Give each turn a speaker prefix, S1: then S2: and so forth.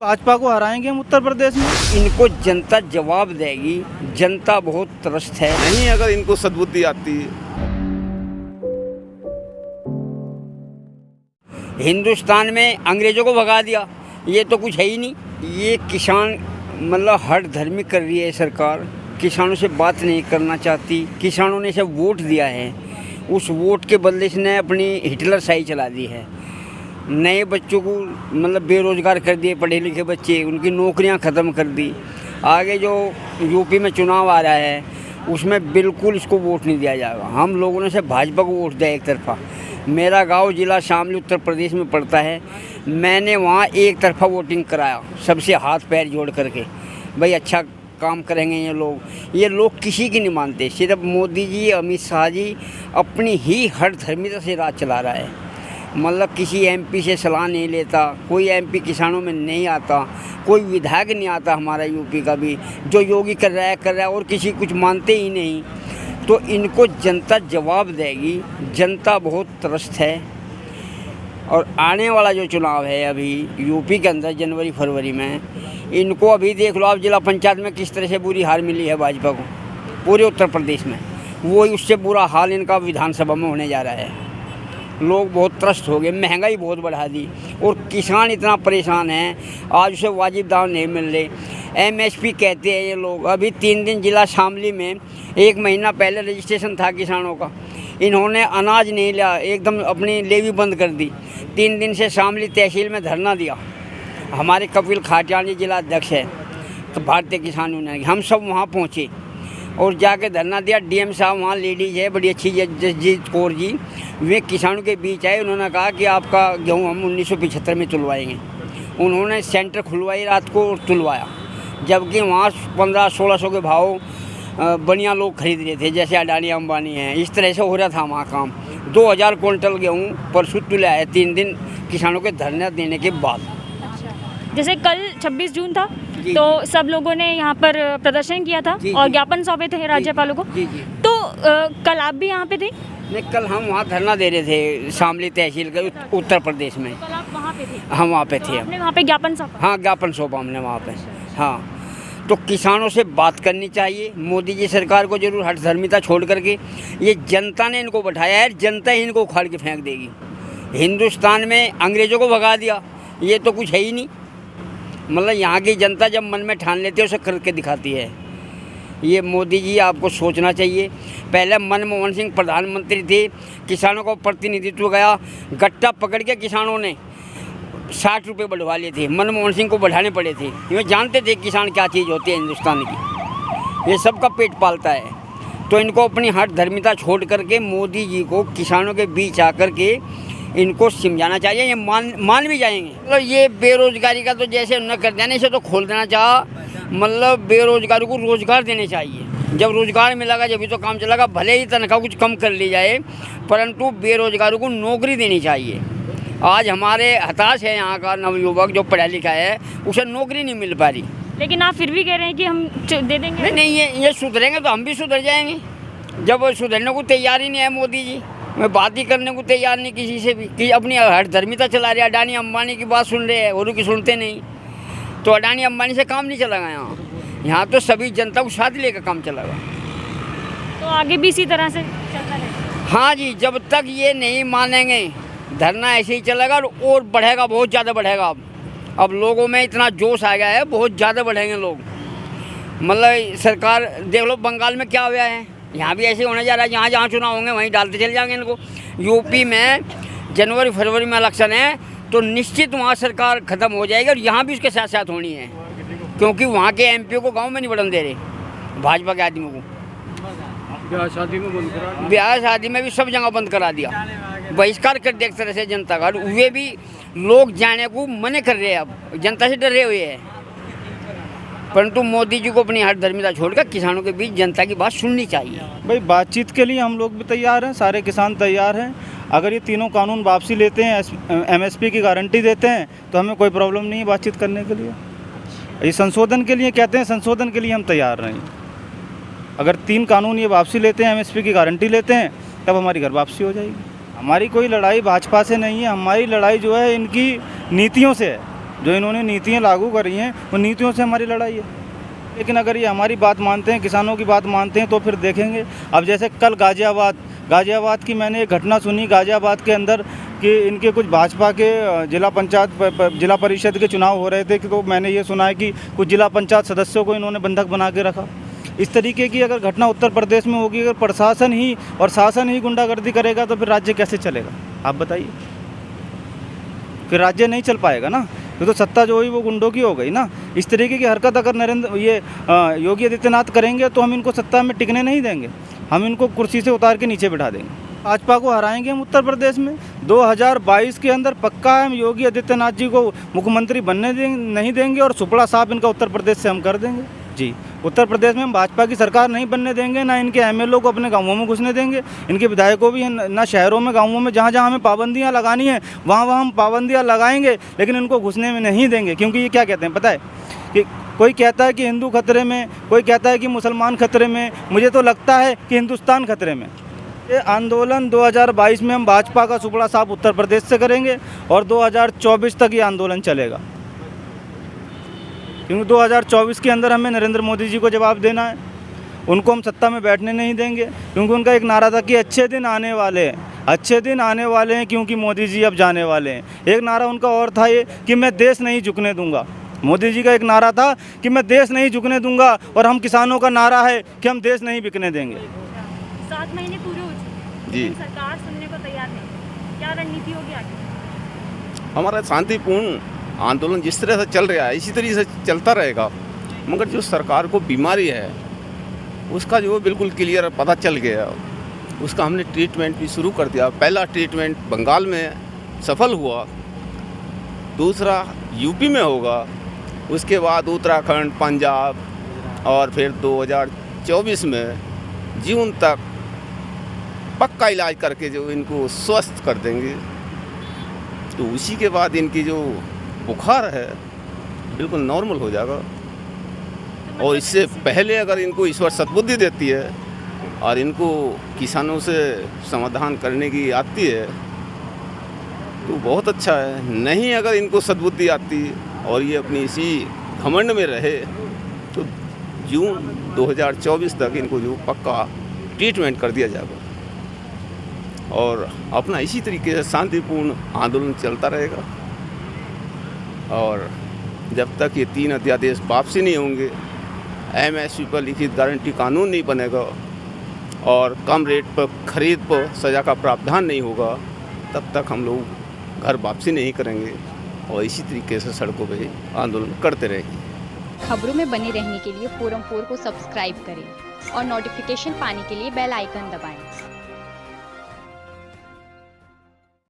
S1: भाजपा को हराएंगे हम उत्तर प्रदेश में।
S2: इनको जनता जवाब देगी। जनता बहुत त्रस्त है।
S3: नहीं, अगर इनको सद्बुद्धि आती है।
S2: हिंदुस्तान में अंग्रेजों को भगा दिया, ये तो कुछ है ही नहीं। ये किसान मतलब हर धर्मी कर रही है सरकार। किसानों से बात नहीं करना चाहती। किसानों ने इसे वोट दिया है, उस वोट के बदले इसने अपनी हिटलर शाही चला दी है। नए बच्चों को मतलब बेरोजगार कर दिए, पढ़े लिखे बच्चे, उनकी नौकरियां ख़त्म कर दी। आगे जो यूपी में चुनाव आ रहा है उसमें बिल्कुल इसको वोट नहीं दिया जाएगा। हम लोगों ने से भाजपा को वोट दिया एक तरफा। मेरा गांव जिला शामली उत्तर प्रदेश में पड़ता है, मैंने वहाँ एक तरफा वोटिंग कराया, सबसे हाथ पैर जोड़ करके। भाई अच्छा काम करेंगे ये लोग किसी की नहीं मानते। सिर्फ मोदी जी, अमित शाह जी अपनी ही हर धर्मिता से राज चला रहा है। मतलब किसी एमपी से सलाह नहीं लेता, कोई एमपी किसानों में नहीं आता, कोई विधायक नहीं आता हमारा यूपी का भी। जो योगी कर रहा है और किसी कुछ मानते ही नहीं। तो इनको जनता जवाब देगी। जनता बहुत त्रस्त है। और आने वाला जो चुनाव है अभी यूपी के अंदर जनवरी फरवरी में, इनको अभी देख लो आप जिला पंचायत में किस तरह से बुरी हार मिली है भाजपा को पूरे उत्तर प्रदेश में। वो उससे बुरा हाल इनका विधानसभा में होने जा रहा है। लोग बहुत त्रस्त हो गए, महंगाई बहुत बढ़ा दी और किसान इतना परेशान है, आज उसे वाजिब दाम नहीं मिल रहे। एमएसपी कहते हैं ये लोग। अभी 3 दिन जिला शामली में 1 महीना पहले रजिस्ट्रेशन था किसानों का, इन्होंने अनाज नहीं लिया, एकदम अपनी लेवी बंद कर दी। 3 दिन से शामली तहसील में धरना दिया। हमारे कपिल खाटियान जी जिला अध्यक्ष है भारतीय किसान यूनियन, हम सब वहाँ पहुँचे और जाके धरना दिया। डीएम साहब वहाँ लेडीज है बड़ी अच्छी, जसजीत कौर जी, वे किसानों के बीच आए। उन्होंने कहा कि आपका गेहूँ हम 1975 में तुलवाएंगे। उन्होंने सेंटर खुलवाई रात को और तुलवाया, जबकि वहाँ 1500-1600 के भाव बढ़िया लोग खरीद रहे थे, जैसे अडानी अंबानी हैं। इस तरह से हो रहा था वहाँ काम। 2000 क्विंटल गेहूँ परसों तुला है 3 दिन किसानों के धरना देने के बाद।
S4: जैसे कल 26 जून था तो सब लोगों ने यहाँ पर प्रदर्शन किया था और ज्ञापन सौंपे थे राज्यपालों को। तो कल आप भी यहाँ पे थे?
S2: नहीं, कल हम वहाँ धरना दे रहे थे शामली तहसील के उत्तर प्रदेश में।
S4: कल आप वहाँ पे थे?
S2: हम वहाँ पे थे।
S4: आपने वहाँ पे ज्ञापन सौंपा?
S2: हाँ, ज्ञापन सौंपा हमने वहाँ पे। हाँ, तो किसानों से बात करनी चाहिए मोदी जी सरकार को जरूर, हठ धर्मिता छोड़ करके। ये जनता ने इनको बैठाया है, जनता ही इनको उखाड़ के फेंक देगी। हिंदुस्तान में अंग्रेजों को भगा दिया, ये तो कुछ है ही नहीं। मतलब यहाँ की जनता जब मन में ठान लेती है उसे करके दिखाती है। ये मोदी जी आपको सोचना चाहिए। पहले मनमोहन सिंह प्रधानमंत्री थे, किसानों का प्रतिनिधित्व गया, गट्टा पकड़ के किसानों ने 60 रुपये बढ़वा लिए थे। मनमोहन सिंह को बढ़ाने पड़े थे। ये जानते थे किसान क्या चीज़ होती है हिंदुस्तान की, ये सबका पेट पालता है। तो इनको अपनी हठ धर्मिता छोड़ करके मोदी जी को किसानों के बीच आकर के इनको समझाना चाहिए। ये मान भी जाएंगे। मतलब ये बेरोजगारी का तो जैसे न कर देना, इसे तो खोल देना चाह। मतलब बेरोजगारों को रोजगार देने चाहिए। जब रोजगार मिलेगा जब भी तो काम चलेगा। भले ही तनख्वाह कुछ कम कर ली जाए, परंतु बेरोजगारों को नौकरी देनी चाहिए। आज हमारे हताश है यहाँ का नवयुवक जो पढ़ा लिखा है, उसे नौकरी नहीं मिल पा रही।
S4: लेकिन आप फिर भी कह रहे हैं कि हम दे देंगे।
S2: नहीं, ये सुधरेंगे तो हम भी सुधर जाएंगे। जब वो सुधरने को तैयार ही नहीं है मोदी जी, मैं बात ही करने को तैयार नहीं किसी से भी, कि अपनी हर धर्मिता चला रहे। अडानी अंबानी की बात सुन रहे हैं और की सुनते नहीं। तो अडानी अंबानी से काम नहीं चलेगा यहाँ तो सभी जनता को साथ लेकर काम चलेगा।
S4: तो आगे भी इसी तरह से चलता रहेगा?
S2: हाँ जी, जब तक ये नहीं मानेंगे धरना ऐसे ही चलेगा और बढ़ेगा, बहुत ज़्यादा बढ़ेगा। अब लोगों में इतना जोश आ गया है, बहुत ज़्यादा बढ़ेंगे लोग। मतलब सरकार देख लो बंगाल में क्या हुआ है, यहाँ भी ऐसे होने जा रहा है। जहाँ जहाँ चुनाव होंगे वहीं डालते चले जाएंगे इनको। यूपी में जनवरी फरवरी में इलेक्शन है तो निश्चित वहाँ सरकार ख़त्म हो जाएगी और यहाँ भी उसके साथ साथ होनी है, क्योंकि वहाँ के एमपी को गांव में नहीं बढ़ने दे रहे भाजपा के आदमियों को।
S1: ब्याह शादी में बंद करा,
S2: ब्याह शादी में भी सब जगह बंद करा दिया, बहिष्कार कर दिया एक तरह से जनता का। वे भी लोग जाने को मना कर रहे हैं, अब जनता से डर रहे हुए हैं। परंतु मोदी जी को अपनी हर धर्मिता छोड़कर किसानों के बीच जनता की बात सुननी चाहिए।
S1: भाई बातचीत के लिए हम लोग भी तैयार हैं, सारे किसान तैयार हैं। अगर ये तीनों कानून वापसी लेते हैं, एमएसपी की गारंटी देते हैं, तो हमें कोई प्रॉब्लम नहीं है बातचीत करने के लिए। ये संशोधन के लिए कहते हैं, संशोधन के लिए हम तैयार नहीं। अगर 3 कानून ये वापसी लेते हैं, एमएसपी की गारंटी लेते हैं, तब हमारी घर वापसी हो जाएगी। हमारी कोई लड़ाई भाजपा से नहीं है, हमारी लड़ाई जो है इनकी नीतियों से है। जो इन्होंने नीतियाँ लागू करी हैं उन नीतियों से हमारी लड़ाई है। लेकिन अगर ये हमारी बात मानते हैं, किसानों की बात मानते हैं, तो फिर देखेंगे। अब जैसे कल गाज़ियाबाद की मैंने एक घटना सुनी गाज़ियाबाद के अंदर कि इनके कुछ भाजपा के जिला परिषद के चुनाव हो रहे थे, कि तो मैंने ये सुना है कि कुछ जिला पंचायत सदस्यों को इन्होंने बंधक बना के रखा। इस तरीके की अगर घटना उत्तर प्रदेश में होगी, अगर प्रशासन ही और शासन ही गुंडागर्दी करेगा, तो फिर राज्य कैसे चलेगा आप बताइए। फिर राज्य नहीं चल पाएगा ना, तो सत्ता जो हुई वो गुंडों की हो गई ना। इस तरीके की हरकत अगर योगी आदित्यनाथ करेंगे तो हम इनको सत्ता में टिकने नहीं देंगे, हम इनको कुर्सी से उतार के नीचे बिठा देंगे। भाजपा को हराएंगे हम उत्तर प्रदेश में 2022 के अंदर पक्का है। हम योगी आदित्यनाथ जी को मुख्यमंत्री बनने नहीं देंगे और सुपड़ा साफ इनका उत्तर प्रदेश से हम कर देंगे जी। उत्तर प्रदेश में हम भाजपा की सरकार नहीं बनने देंगे, ना इनके एमएलए को अपने गाँवों में घुसने देंगे, इनके विधायकों भी ना शहरों में, गाँवों में, जहाँ जहाँ हमें पाबंदियाँ लगानी है वहाँ हम पाबंदियाँ लगाएंगे, लेकिन इनको घुसने में नहीं देंगे। क्योंकि ये क्या कहते हैं पता है कि कोई कहता है कि हिंदू खतरे में, कोई कहता है कि मुसलमान खतरे में, मुझे तो लगता है कि हिंदुस्तान खतरे में। ये आंदोलन 2022 में हम भाजपा का सुपड़ा साफ उत्तर प्रदेश से करेंगे और 2024 तक ये आंदोलन चलेगा, क्योंकि 2024 के अंदर हमें नरेंद्र मोदी जी को जवाब देना है। उनको हम सत्ता में बैठने नहीं देंगे, क्योंकि उनका एक नारा था कि अच्छे दिन आने वाले हैं, अच्छे दिन आने वाले हैं, क्योंकि मोदी जी अब जाने वाले हैं। एक नारा उनका और था ये कि मैं देश नहीं झुकने दूंगा। मोदी जी का एक नारा था कि मैं देश नहीं झुकने दूंगा, और हम किसानों का नारा है कि हम देश नहीं बिकने देंगे।
S4: 7 महीने पूरे हो चुके,
S3: जी।
S4: लेकिन सरकार सुनने को तैयार नहीं। क्या रणनीति होगी आगे?
S3: हमारा शांतिपूर्ण आंदोलन जिस तरह से चल रहा है इसी तरीके से चलता रहेगा, मगर जो सरकार को बीमारी है उसका जो बिल्कुल क्लियर पता चल गया, उसका हमने ट्रीटमेंट भी शुरू कर दिया। पहला ट्रीटमेंट बंगाल में सफल हुआ, दूसरा यूपी में होगा, उसके बाद उत्तराखंड, पंजाब, और फिर 2024 में जून तक पक्का इलाज करके जो इनको स्वस्थ कर देंगे। तो उसी के बाद इनकी जो बुखार है बिल्कुल नॉर्मल हो जाएगा। और इससे पहले अगर इनको ईश्वर सद्बुद्धि देती है और इनको किसानों से समाधान करने की आती है तो बहुत अच्छा है। नहीं अगर इनको सद्बुद्धि आती और ये अपनी इसी घमंड में रहे तो जून 2024 तक इनको जो पक्का ट्रीटमेंट कर दिया जाएगा और अपना इसी तरीके से शांतिपूर्ण आंदोलन चलता रहेगा। और जब तक ये 3 अध्यादेश वापसी नहीं होंगे, एमएसपी पर लिखित गारंटी कानून नहीं बनेगा और कम रेट पर खरीद पर सज़ा का प्रावधान नहीं होगा, तब तक हम लोग घर वापसी नहीं करेंगे और इसी तरीके से सड़कों पर आंदोलन करते रहेंगे।
S5: खबरों में बने रहने के लिए फोरम 4 को सब्सक्राइब करें और नोटिफिकेशन पाने के लिए बेल आइकन दबाएं।